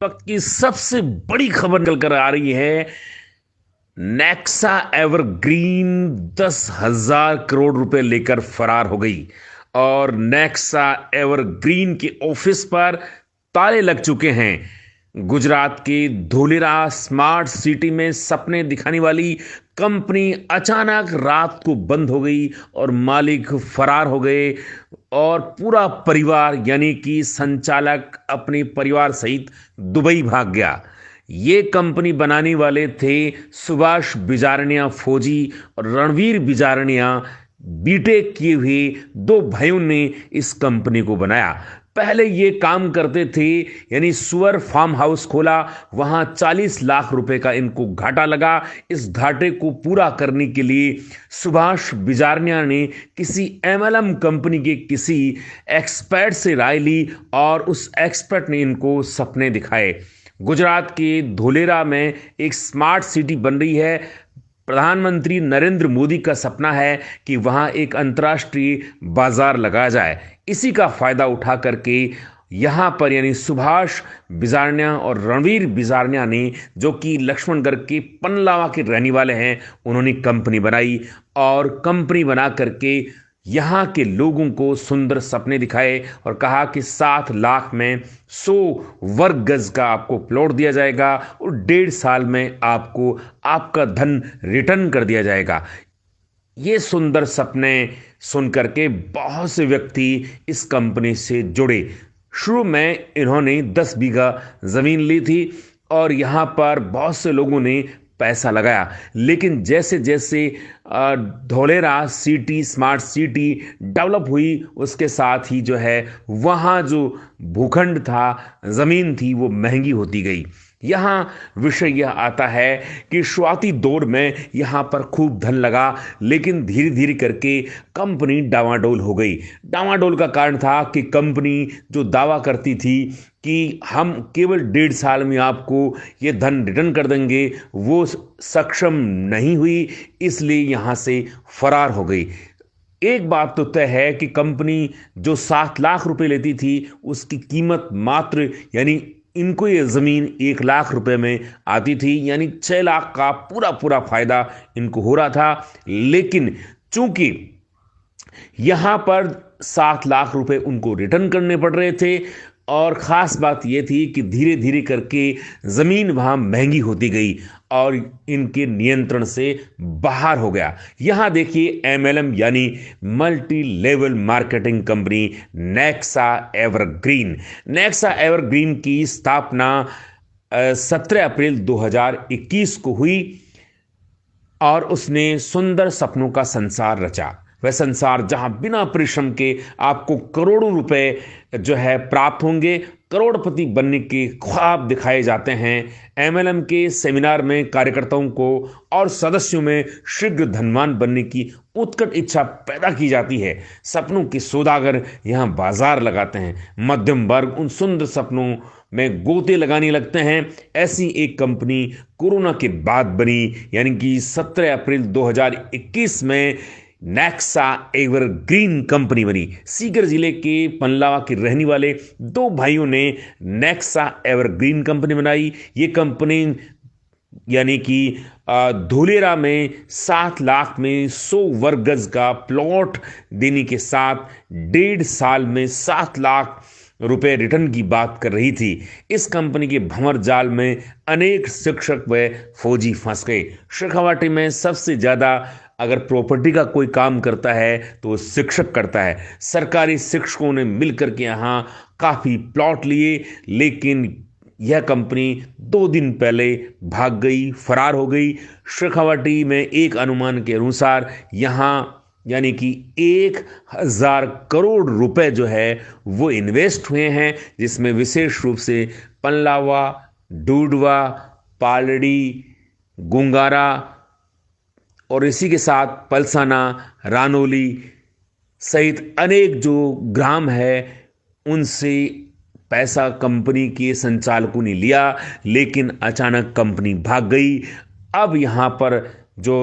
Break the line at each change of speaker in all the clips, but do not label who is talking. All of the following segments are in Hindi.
वक्त की सबसे बड़ी खबर निकल कर आ रही है। नेक्सा एवरग्रीन 10,000 करोड़ रुपए लेकर फरार हो गई और नेक्सा एवरग्रीन के ऑफिस पर ताले लग चुके हैं। गुजरात के धोलेरा स्मार्ट सिटी में सपने दिखाने वाली कंपनी अचानक रात को बंद हो गई और मालिक फरार हो गए और पूरा परिवार यानी कि संचालक अपने परिवार सहित दुबई भाग गया। ये कंपनी बनाने वाले थे सुभाष बिजारनिया फौजी और रणवीर बिजारनिया बीटेक किए हुए दो भाइयों ने इस कंपनी को बनाया। पहले ये काम करते थे यानी सुअर फार्म हाउस खोला, वहां 40 लाख रुपए का इनको घाटा लगा। इस घाटे को पूरा करने के लिए सुभाष बिजारनिया ने किसी एमएलएम कंपनी के किसी एक्सपर्ट से राय ली और उस एक्सपर्ट ने इनको सपने दिखाए। गुजरात के धोलेरा में एक स्मार्ट सिटी बन रही है। प्रधानमंत्री नरेंद्र मोदी का सपना है कि वहां एक अंतर्राष्ट्रीय बाजार लगाया जाए। इसी का फायदा उठा करके यहां पर यानी सुभाष बिजारनिया और रणवीर बिजारनिया ने, जो कि लक्ष्मणगढ़ के पनलावा के रहने वाले हैं, उन्होंने कंपनी बनाई और कंपनी बना करके यहाँ के लोगों को सुंदर सपने दिखाए और कहा कि 7 लाख में 100 वर्ग गज का आपको प्लॉट दिया जाएगा और 1.5 साल में आपको आपका धन रिटर्न कर दिया जाएगा। ये सुंदर सपने सुन करके बहुत से व्यक्ति इस कंपनी से जुड़े। शुरू में इन्होंने 10 बीघा जमीन ली थी और यहाँ पर बहुत से लोगों ने पैसा लगाया, लेकिन जैसे जैसे Dholera city smart city develop हुई, उसके साथ ही जो है वहाँ जो भूखंड था, ज़मीन थी, वो महंगी होती गई। यहाँ विषय यह आता है कि शुरुआती दौर में यहाँ पर खूब धन लगा, लेकिन धीरे धीरे करके कंपनी डावाडोल हो गई। डावाडोल का कारण था कि कंपनी जो दावा करती थी कि हम केवल 1.5 साल में आपको ये धन रिटर्न कर देंगे, वो सक्षम नहीं हुई, इसलिए यहाँ से फरार हो गई। एक बात तो तय है कि कंपनी जो 7 लाख रुपए लेती थी, उसकी कीमत मात्र यानी इनको ये ज़मीन 1 लाख रुपए में आती थी, यानी 6 लाख का पूरा पूरा फायदा इनको हो रहा था। लेकिन चूंकि यहाँ पर 7 लाख रुपए उनको रिटर्न करने पड़ रहे थे और ख़ास बात यह थी कि धीरे धीरे करके ज़मीन वहाँ महंगी होती गई और इनके नियंत्रण से बाहर हो गया। यहाँ देखिए एमएलएम यानी multi level marketing company Nexa evergreen. Nexa evergreen की स्थापना 17 अप्रैल 2021 को हुई और उसने सुंदर सपनों का संसार रचा। वह संसार जहां बिना परिश्रम के आपको करोड़ों रुपए जो है प्राप्त होंगे, करोड़पति बनने के ख्वाब दिखाए जाते हैं। एमएलएम के सेमिनार में कार्यकर्ताओं को और सदस्यों में शीघ्र धनवान बनने की उत्कट इच्छा पैदा की जाती है। सपनों के सौदागर यहाँ बाजार लगाते हैं। मध्यम वर्ग उन सुंदर सपनों में गोते लगाने लगते हैं। ऐसी एक कंपनी कोरोना के बाद बनी, यानी कि 17 अप्रैल 2021 में नेक्सा एवरग्रीन कंपनी बनी। सीकर जिले के पनलावा के रहने वाले दो भाइयों ने नेक्सा एवरग्रीन कंपनी बनाई। ये कंपनी यानी कि धोलेरा में 7 लाख में 100 वर्ग गज का प्लॉट देने के साथ 1.5 साल में 7 लाख रुपए रिटर्न की बात कर रही थी। इस कंपनी के भंवर जाल में अनेक शिक्षक व फौजी फंस गए। शेखावाटी में सबसे ज़्यादा अगर प्रॉपर्टी का कोई काम करता है तो शिक्षक करता है। सरकारी शिक्षकों ने मिलकर के यहाँ काफ़ी प्लॉट लिए, लेकिन यह कंपनी 2 दिन पहले भाग गई, फरार हो गई। शेखावाटी में एक अनुमान के अनुसार यहाँ यानी कि 1,000 करोड़ रुपए जो है वो इन्वेस्ट हुए हैं, जिसमें विशेष रूप से पनलावा, डूडवा, पालड़ी, गुंगारा और इसी के साथ पलसाना, रानोली सहित अनेक जो ग्राम है, उनसे पैसा कंपनी के संचालकों ने लिया, लेकिन अचानक कंपनी भाग गई। अब यहाँ पर जो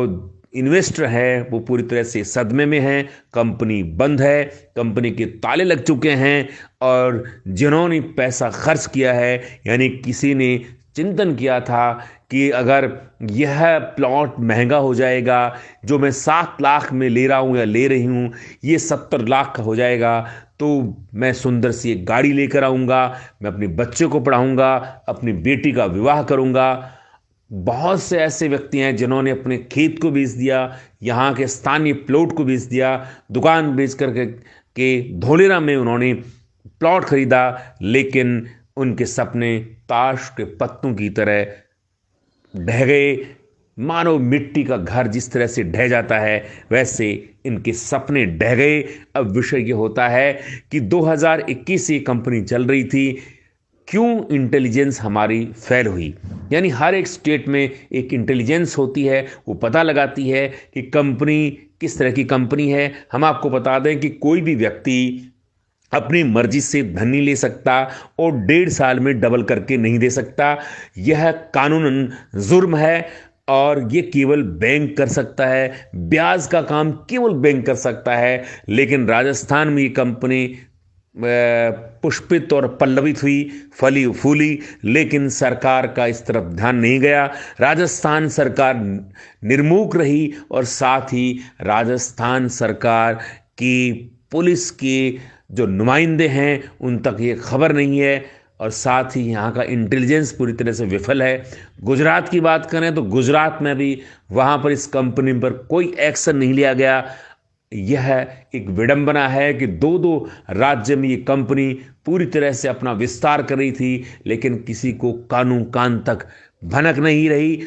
इन्वेस्टर हैं वो पूरी तरह से सदमे में हैं। कंपनी बंद है, कंपनी के ताले लग चुके हैं और जिन्होंने पैसा खर्च किया है, यानी किसी ने चिंतन किया था कि अगर यह प्लॉट महंगा हो जाएगा, जो मैं 7 लाख में ले रहा हूँ या ले रही हूँ, ये 70 लाख का हो जाएगा, तो मैं सुंदर सी एक गाड़ी लेकर आऊँगा, मैं अपने बच्चे को पढ़ाऊँगा, अपनी बेटी का विवाह करूँगा। बहुत से ऐसे व्यक्ति हैं जिन्होंने अपने खेत को बेच दिया, यहाँ के स्थानीय प्लॉट को बेच दिया, दुकान बेच के धोलेरा में उन्होंने प्लॉट खरीदा, लेकिन उनके सपने ताश के पत्तों की तरह ढह गए। मानो मिट्टी का घर जिस तरह से ढह जाता है, वैसे इनके सपने ढह गए। अब विषय ये होता है कि 2021 से कंपनी चल रही थी, क्यों इंटेलिजेंस हमारी फेल हुई। यानी हर एक स्टेट में एक इंटेलिजेंस होती है, वो पता लगाती है कि कंपनी किस तरह की कंपनी है। हम आपको बता दें कि कोई भी व्यक्ति अपनी मर्जी से धन नहीं ले सकता और 1.5 साल में डबल करके नहीं दे सकता। यह कानूनन जुर्म है और ये केवल बैंक कर सकता है, ब्याज का काम केवल बैंक कर सकता है। लेकिन राजस्थान में ये कंपनी पुष्पित और पल्लवित हुई, फली फूली, लेकिन सरकार का इस तरफ ध्यान नहीं गया। राजस्थान सरकार निर्मूक रही और साथ ही राजस्थान सरकार की पुलिस के जो नुमाइंदे हैं उन तक ये खबर नहीं है और साथ ही यहाँ का इंटेलिजेंस पूरी तरह से विफल है। गुजरात की बात करें तो गुजरात में भी वहाँ पर इस कंपनी पर कोई एक्शन नहीं लिया गया। यह एक विडंबना है कि दो राज्य में ये कंपनी पूरी तरह से अपना विस्तार कर रही थी, लेकिन किसी को कानून कान तक भनक नहीं रही।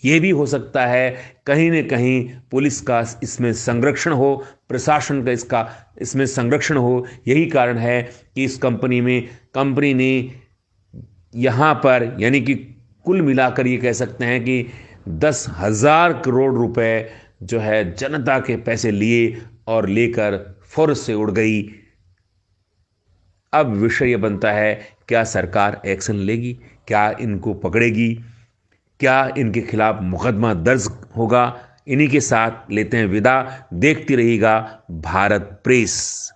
ये भी हो सकता है कहीं न कहीं पुलिस का इसमें संरक्षण हो, प्रशासन का इसमें संरक्षण हो। यही कारण है कि इस कंपनी ने यहाँ पर यानी कि कुल मिलाकर ये कह सकते हैं कि 10,000 करोड़ रुपए जो है जनता के पैसे लिए और लेकर फुर से उड़ गई। अब विषय यह बनता है, क्या सरकार एक्शन लेगी, क्या इनको पकड़ेगी, क्या इनके खिलाफ मुकदमा दर्ज होगा। इन्हीं के साथ लेते हैं विदा। देखती रहिएगा भारत प्रेस।